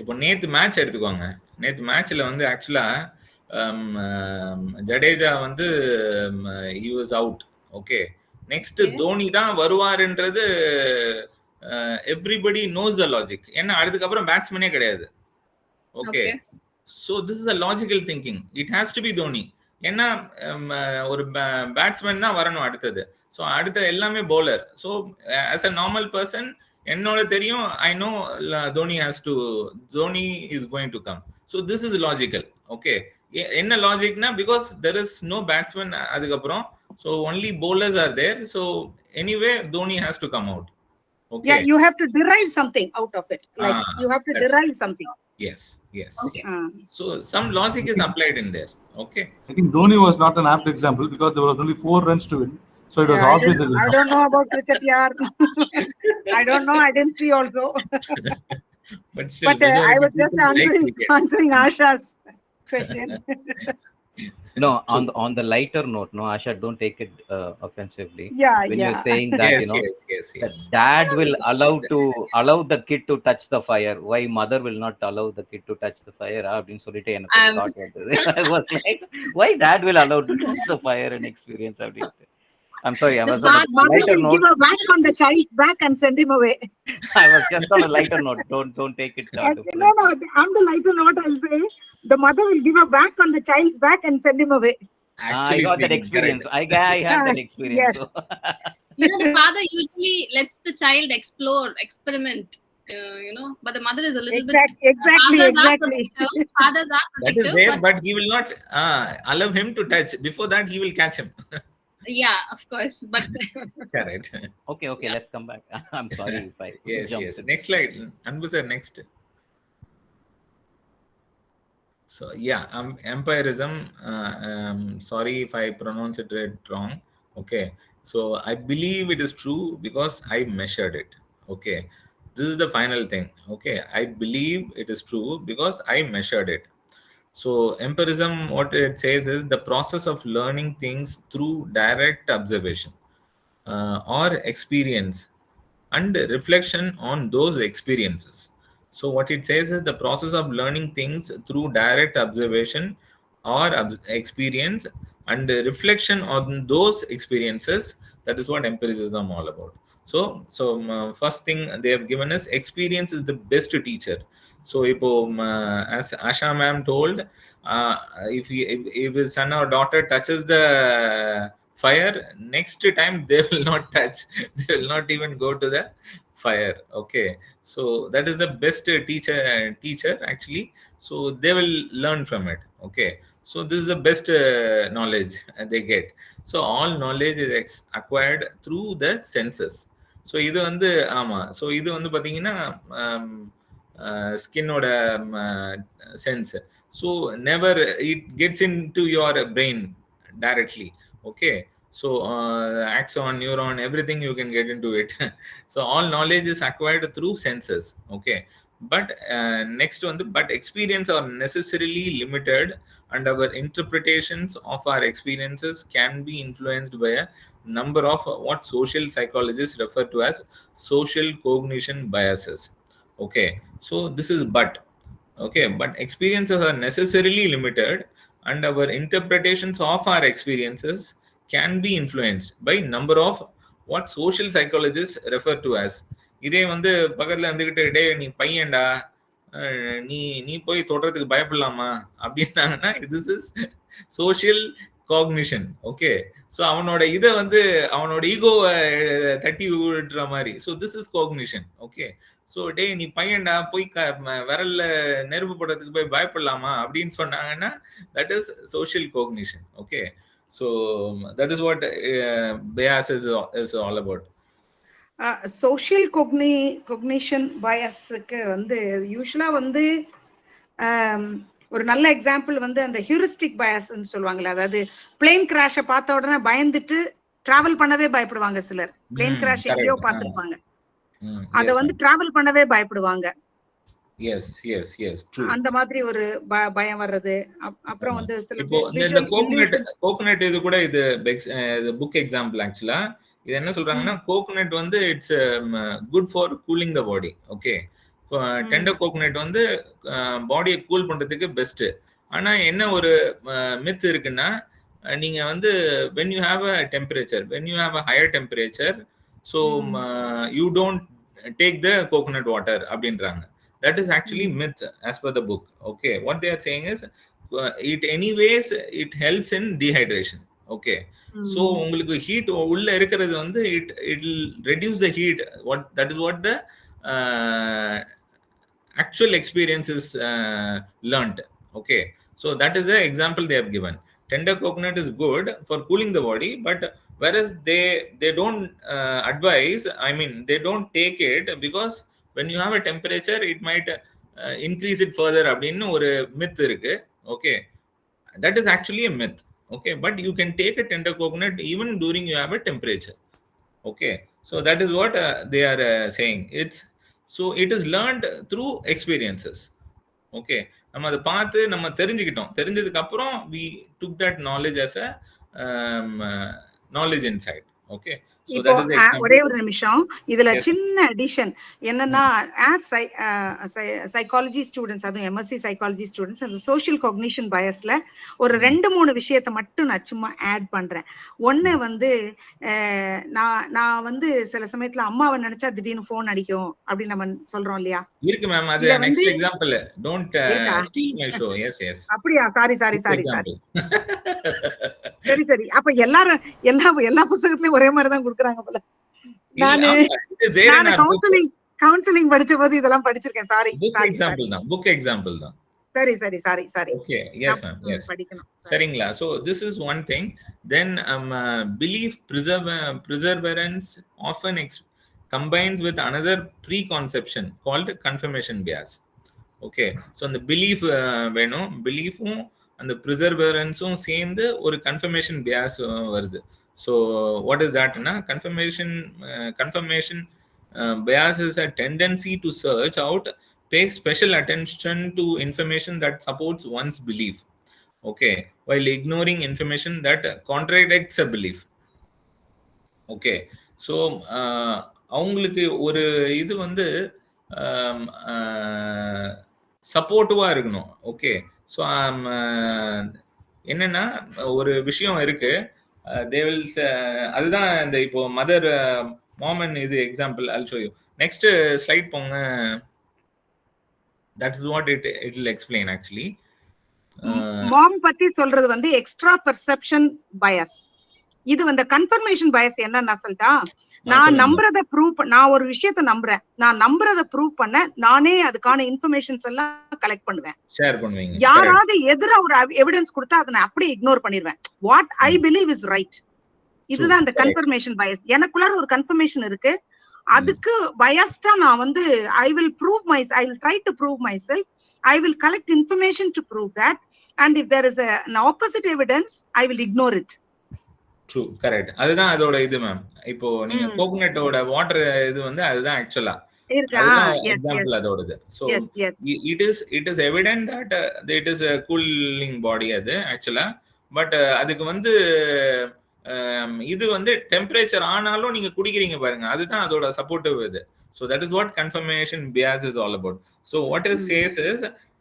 இப்போ நேத்து மேட்ச் எடுத்துக்கோங்க. நேத்து மேட்ச்ல வந்து ஆக்சுவலா ஜடேஜா வந்து he was out. Okay. Next Dhoni தான் வருவாருன்றது எவ்ரிபடி நோஸ் த லாஜிக். ஏன்னா அதுக்கப்புறம் பேட்ஸ்மேனே கிடையாது. Okay. So this is a logical thinking. It has to be Dhoni. ஏன்னா ஒரு பேட்ஸ்மேன் தான் வரணும் அடுத்தது. ஸோ அடுத்த எல்லாமே bowler. So as a normal person என்னோட தெரியும், I know Dhoni is going to come. So this is logical. Okay. என்ன லாஜிக்னா because there is no batsman அதுக்கப்புறம். So only bowlers are there. So anyway Dhoni has to come out. Okay. Yeah, you have to derive something out of it. Like you have to derive something. Yes. So some logic is applied in there. Okay. I think Dhoni was not an apt example because there was only 4 runs to win. So it was obvious. I don't know about cricket, yaar. I don't know. I didn't see also. But still, I was just answering Asha's question. No, on the lighter note, no, Asha, don't take it offensively. When you're saying that, yes. that dad will allow the kid to touch the fire, why mother will not allow the kid to touch the fire? Abdin solite enakku thought vandhudu. I was like, why dad will allow to touch the fire and experience Abdin? I'm sorry, I was on a lighter note. Give a whack on the child's back and send him away. I was just on a lighter note. Don't take it. No. On the lighter note, I'll say the mother will give a whack on the child's back and send him away. Actually, I got that experience. I have that experience. Yes. So. The father usually lets the child experiment. But the mother is a little bit. Exactly. Fathers are protective. That is there, but he will not allow him to touch. Before that, he will catch him. Yeah, of course. But correct. Okay. Yeah. Let's come back. I'm sorry if I yes. Next slide. Anbu sir, next. So yeah, empirism. Sorry if I pronounce it wrong. Okay. So I believe it is true because I measured it. Okay. This is the final thing. Okay. I believe it is true because I measured it. So empirism, what it says is the process of learning things through direct observation or experience and reflection on those experiences. So what it says is the process of learning things through direct observation or experience and reflection on those experiences. That is what empiricism all about. So first thing they have given us, experience is the best teacher. So as Asha ma'am told, if his son or daughter touches the fire, next time they will not touch. They will not even go to the fire. Okay. So that is the best teacher actually. So they will learn from it. Okay. So this is the best knowledge they get. So all knowledge is acquired through the senses. So இது வந்து ஆமா. So இது வந்து பாத்தீங்கன்னா ஸ்கின்னோட sense. So never it gets into your brain directly. Okay. So axon, neuron, everything you can get into it. So all knowledge is acquired through senses. Okay. But next one, but experience are necessarily limited and our interpretations of our experiences can be influenced by a number of what social psychologists refer to as social cognition biases. Okay. So this is but. Okay. But experiences are necessarily limited and our interpretations of our experiences can be influenced by number of what social psychologists refer to as. இதே வந்து பக்கத்துல இருந்துகிட்டு டே நீ பையன்டா, நீ போய் தொடுறதுக்கு பயப்படலாமா அப்படின்னாங்கன்னா this is social cognition. Okay. So அவனோட இதை வந்து அவனோட ஈகோவை தட்டி விடுற மாதிரி. So this is cognition. Okay. So டே நீ பையன்டா போய் விரல்ல நெருப்பு படுறதுக்கு போய் பயப்படலாமா அப்படின்னு சொன்னாங்கன்னா that is social cognition. Okay. So that is what bias is all about. Social cognition bias வந்து யூசுவலா வந்து ஒரு நல்ல எக்ஸாம்பிள் வந்து அந்த ஹியூரிஸ்டிக் பயஸ்ன்னு சொல்லுவாங்கல்ல. அதாவது பிளேன் கிராஷை பார்த்த உடனே பயந்துட்டு டிராவல் பண்ணவே பயப்படுவாங்க சிலர். பிளேன் கிராஷ் எங்கேயோ பார்த்திருப்பாங்க, அத வந்து டிராவல் பண்ணவே பயப்படுவாங்க. Yes, true. அந்த மாதிரி ஒரு பயம் வர்றது. அப்புறம் வந்து இப்போ இந்த கோகனட் இது கூட இது புக் எக்ஸாம்பிள் ஆக்சுவலா. இது என்ன சொல்றாங்கன்னா கோகனட் வந்து it's good for cooling the body. Okay. Tender coconut வந்து பாடியை கூல் பண்றதுக்கு பெஸ்ட். ஆனா என்ன ஒரு மித் இருக்குன்னா, நீங்க வந்து when you have a temperature, when you have a higher temperature, so you don't take the coconut water அப்படின்றாங்க. That is actually myth as per the book. Okay, what they are saying is it anyways it helps in dehydration. Okay, so உங்களுக்கு heat உள்ள இருக்கிறது வந்து it will reduce the heat. That is what the actual experience is learned. Okay, so that is the example they have given. Tender coconut is good for cooling the body, but whereas they don't advise, I mean they don't take it because when you have a temperature it might increase it further அப்படின்னு ஒரு myth இருக்கு. Okay, that is actually a myth. Okay, but you can take a tender coconut even during you have a temperature. Okay, so that is what they are saying. It is learned through experiences. Okay, நம்ம அதை பார்த்து நம்ம தெரிஞ்சுக்கிட்டோம். தெரிஞ்சதுக்கு அப்புறம் we took that knowledge as a knowledge inside. Okay, so இப்போ that is the ஒரே example. ஒரு நிமிஷம், இதுல Yes. சின்ன அடிஷன் என்னன்னா, சைக்காலஜி ஸ்டூடெண்ட்ஸ், அதுவும் எம்எஸ்சி சைக்காலஜி ஸ்டூடெண்ட்ஸ், அந்த சோஷியல் காக்னிஷன் பயஸ்ல ஒரு 2-3 விஷயத்தை மட்டும் நான் சும்மா ஆட் பண்றேன். ஒண்ணு வந்து நான் வந்து சில சமயத்துல அம்மாவை நினைச்சா திடீர்னு போன் அடிக்கும் அப்படின்னு நம்ம சொல்றோம் இல்லையா? இருக்கு மேம், அது next example. Don't steal my show. Yes yes. அப்படியா? சாரி. சரி. அப்ப எல்லாரும் எல்லா புத்தகத்திலயும் ஒரே மாதிரி தான் கொடுக்குறாங்க போல. நானு கவுன்சிலிங் படிச்ச போது இதெல்லாம் படிச்சிருக்கேன். சாரி. புக் எக்ஸாம்பிள் தான். சரி. Okay, yes ma'am, yes. படிக்கணும். சரிங்களா? So this is one thing. Then belief perseverance often combines with another preconception called confirmation bias. Okay, so அந்த belief வேணும், beliefும் அந்த perseveranceும் சேர்ந்து ஒரு confirmation bias வருது. So what is that na? Confirmation bias is a tendency to search out, pay special attention to information that supports one's belief. Okay, while ignoring information that contradicts a belief. Okay, so அவங்களுக்கு ஒரு இது வந்து சப்போர்ட்டிவா இருக்கணும். Okay, so என்னன்னா ஒரு விஷயம் இருக்கு, they will அதுதான் இந்த இப்போ மதர் மாமன் இது example. I'll show you. Next slide போங்க. That is what it will explain actually. Mom பத்தி சொல்றது வந்து எக்ஸ்ட்ரா பெர்செப்ஷன் பயஸ். இது வந்து கன்ஃபர்மேஷன் பயஸ். என்னன்னா சொல்லிட்டா, நான் நம்புறத ப்ரூவ், நான் ஒரு விஷயத்த நம்புறேன், நான் நம்புறத ப்ரூவ் பண்ண நானே அதுக்கான இன்ஃபர்மேஷன்ஸ் எல்லாம் கலெக்ட் பண்ணுவேன், ஷேர் பண்ணுவீங்க. யாராவது எதிரா ஒரு எவிடன்ஸ் கொடுத்தா அதை நான் அப்படியே இக்னோர் பண்ணிடுவேன். What I believe is right. இதுதான் இந்த கன்ஃபர்மேஷன் பயஸ். எனக்குள்ளார ஒரு கன்ஃபர்மேஷன் இருக்கு, அதுக்கு பயஸ்டா நான் வந்து I will try to prove my self. I will collect information to prove that, and if there is an opposite evidence, I will ignore it. True, correct. அதுதான் அதோட இது மேம். இப்போ நீங்க கோகனட்டோட வாட்டர் இது வந்து அதுதான் ஆக்சுவலா example அதோடது. So it is evident that it is a cooling body அது ஆக்சுவலா. பட் அதுக்கு வந்து இது வந்து டெம்பரேச்சர் ஆனாலும் நீங்க குடிக்கிறீங்க பாருங்க, அதுதான் அதோட சப்போர்ட்டிவ் இது. So that is what confirmation bias is all about. So what it says is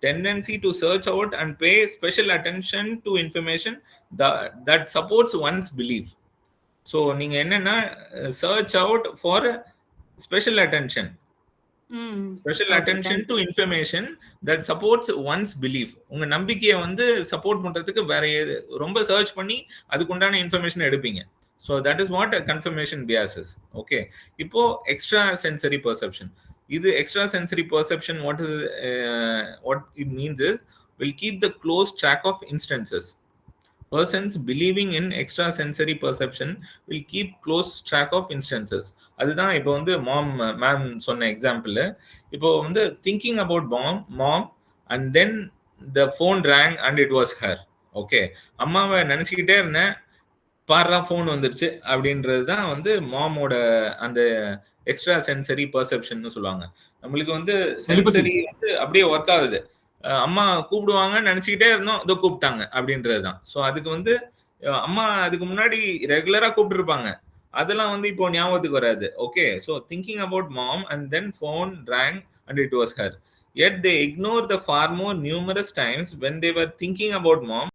tendency to search out and pay special attention to information that supports one's belief. So நீங்க என்னன்னா search out for special attention. Attention to information that supports one's belief. உங்க நம்பிக்கையை வந்து support பண்றதுக்கு வேற ரொம்ப search பண்ணி அதுக்குண்டான இன்ஃபர்மேஷன் எடுப்பீங்க. So that is what a confirmation bias is. Okay, இப்போ extra sensory perception. இது extra sensory perception, what it means is will keep the close track of instances. Persons believing in extra sensory perception will keep close track of instances. அதுதான் இப்போ வந்து ma'am சொன்ன example. இப்போ வந்து thinking about mom and then the phone rang and it was her. Okay, அம்மாவை நினைச்சுக்கிட்டே இருந்தேன், பாரா phone வந்துருச்சு அப்படின்றது தான் வந்து மாமோட அந்த எக்ஸ்ட்ரா சென்சரி பெர்செப்ஷன் சொல்லுவாங்க. நம்மளுக்கு வந்து சென்சரி வந்து அப்படியே ஒர்க் ஆகுது. அம்மா கூப்பிடுவாங்கன்னு நினைச்சுக்கிட்டே இருந்தோம், இதோ கூப்பிட்டாங்க அப்படின்றது தான். ஸோ அதுக்கு வந்து அம்மா அதுக்கு முன்னாடி ரெகுலரா கூப்பிட்டு இருப்பாங்க, அதெல்லாம் வந்து இப்போ ஞாபகத்துக்கு வராது. Okay, so thinking about mom and then phone rang and it was her. Yet they ignore the far more numerous times when they were thinking about mom